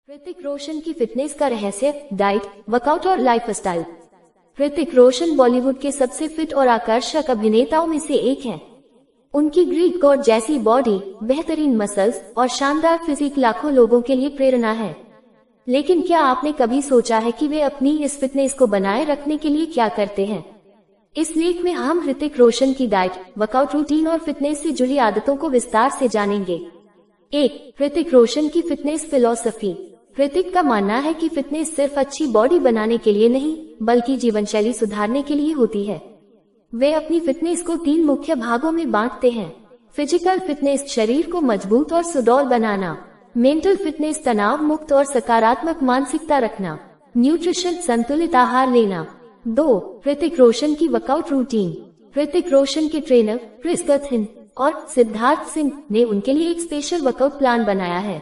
ऋतिक रोशन की फिटनेस का रहस्य, डाइट, वर्कआउट और लाइफस्टाइल। ऋतिक रोशन बॉलीवुड के सबसे फिट और आकर्षक अभिनेताओं में से एक हैं। उनकी ग्रीक गॉड जैसी बॉडी, बेहतरीन मसल्स और शानदार फिजिक लाखों लोगों के लिए प्रेरणा है। लेकिन क्या आपने कभी सोचा है कि वे अपनी इस फिटनेस को बनाए रखने के लिए क्या करते हैं? इस लेख में हम ऋतिक रोशन की डाइट, वर्कआउट रूटीन और फिटनेस से जुड़ी आदतों को विस्तार से जानेंगे। 1. ऋतिक रोशन की फिटनेस फिलॉसफी। ऋतिक का मानना है कि फिटनेस सिर्फ अच्छी बॉडी बनाने के लिए नहीं, बल्कि जीवन शैली सुधारने के लिए होती है। वे अपनी फिटनेस को 3 मुख्य भागों में बांटते हैं। फिजिकल फिटनेस, शरीर को मजबूत और सुडौल बनाना। मेंटल फिटनेस, तनाव मुक्त और सकारात्मक मानसिकता रखना। न्यूट्रिशन, संतुलित आहार लेना। 2. ऋतिक रोशन की वर्कआउट रूटीन। ऋतिक रोशन के ट्रेनर क्रिस गथिन और सिद्धार्थ सिंह ने उनके लिए एक स्पेशल वर्कआउट प्लान बनाया है।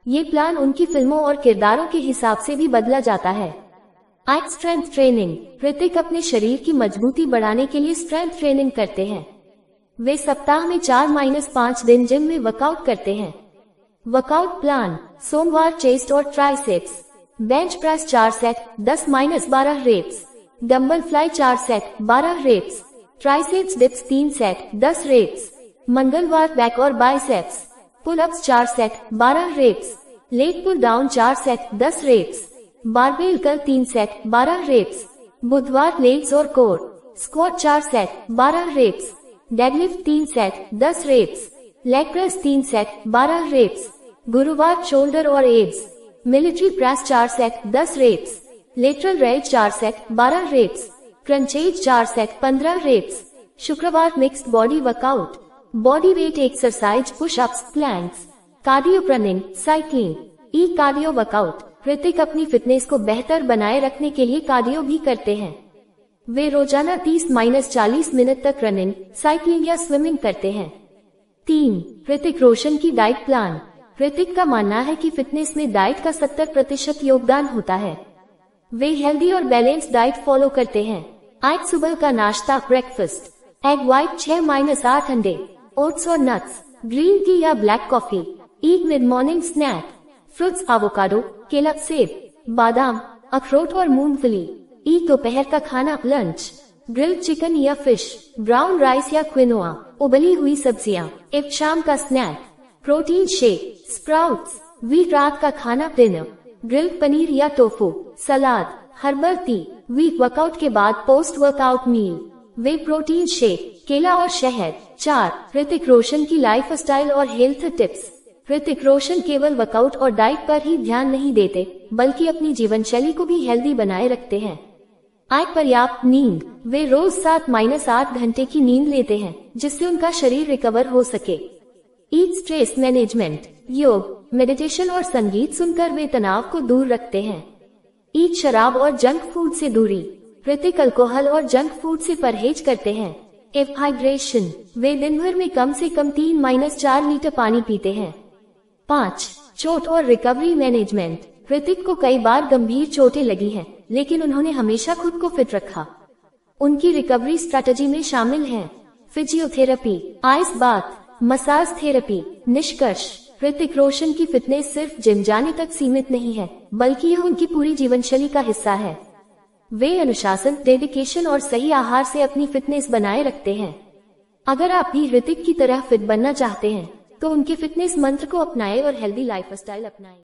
ये प्लान उनकी फिल्मों और किरदारों के हिसाब से भी बदला जाता है। Strength training. ऋतिक अपने शरीर की मजबूती बढ़ाने के लिए स्ट्रेंथ ट्रेनिंग करते हैं। वे सप्ताह में 4-5 दिन जिम में वर्कआउट करते हैं। वर्कआउट प्लान: सोमवार चेस्ट और triceps, bench press 4 set 10-12 reps, dumbbell fly 4 set 12 reps, triceps dips 3 set 10 reps. मंगलवार बैक और biceps, pull ups 4 set 12 reps, leg pull down 4 set 10 reps, barbell curl 3 set 12 reps. बुधवार legs और core, squat 4 set 12 reps, deadlift 3 set 10 reps, leg press 3 set 12 wraps. गुरुवार shoulder और abs, military press 4 set 10 reps, lateral raise 4 set 12 reps, crunches 4 set 15 reps. शुक्रवार mixed body workout, body weight exercise, pushups, planks, cardio running, cycling, cardio workout. Hrithik अपनी fitness को बेहतर बनाए रखने के लिए कार्डियो भी करते हैं। वे रोजाना 30-40 मिनट तक रनिंग, साइकिलिंग या स्विमिंग करते हैं। 3. ऋतिक रोशन की डाइट प्लान। ऋतिक का मानना है कि फिटनेस में डाइट का 70% योगदान होता है। वे हेल्दी और बैलेंस डाइट फॉलो करते हैं। आज सुबह का नाश्ता, ब्रेकफास्ट, एग व्हाइट 6-8 अंडे, ओट्स और नट्स, ग्रीन टी या black coffee. Mid morning snack, fruits, avocado, केला, सेब, बादाम, अखरोट और मूंगफली। दोपहर का खाना, लंच, ग्रिल्ड चिकन या फिश, ब्राउन राइस या क्विनोआ, उबली हुई सब्जियां। शाम का स्नैक, प्रोटीन शेक, स्प्राउट्स। रात का खाना, डिनर, ग्रिल्ड पनीर या टोफू, सलाद, हर्बल टी। वर्कआउट के बाद पोस्ट वर्कआउट मील, वे प्रोटीन शेक, केला और शहद। 4. ऋतिक रोशन की लाइफस्टाइल और हेल्थ टिप्स। ऋतिक रोशन केवल वर्कआउट और डाइट पर ही ध्यान नहीं देते, बल्कि अपनी जीवन शैली को भी हेल्दी बनाए रखते हैं। पर्याप्त नींद, वे रोज 7-8 घंटे की नींद लेते हैं, जिससे उनका शरीर रिकवर हो सके। स्ट्रेस मैनेजमेंट, योग, मेडिटेशन और संगीत सुनकर वे तनाव को दूर रखते हैं। शराब और जंक फूड से दूरी, ऋतिक अल्कोहल और जंक फूड से परहेज करते हैं। हाइड्रेशन, वे दिन भर में कम से कम 3-4 लीटर पानी पीते हैं। 5. चोट और रिकवरी मैनेजमेंट। ऋतिक को कई बार गंभीर चोटें लगी हैं, लेकिन उन्होंने हमेशा खुद को फिट रखा। उनकी रिकवरी स्ट्रैटेजी में शामिल हैं physiotherapy, ice bath, massage therapy. निष्कर्ष: ऋतिक रोशन की फिटनेस सिर्फ जिम जाने तक सीमित नहीं है, बल्कि यह उनकी पूरी जीवनशैली का हिस्सा है। वे अनुशासन, डेडिकेशन और सही आहार से अपनी फिटनेस बनाए रखते हैं। अगर आप भी ऋतिक की तरह फिट बनना चाहते हैं, तो उनके फिटनेस मंत्र को अपनाएं और हेल्दी लाइफस्टाइल अपनाएं।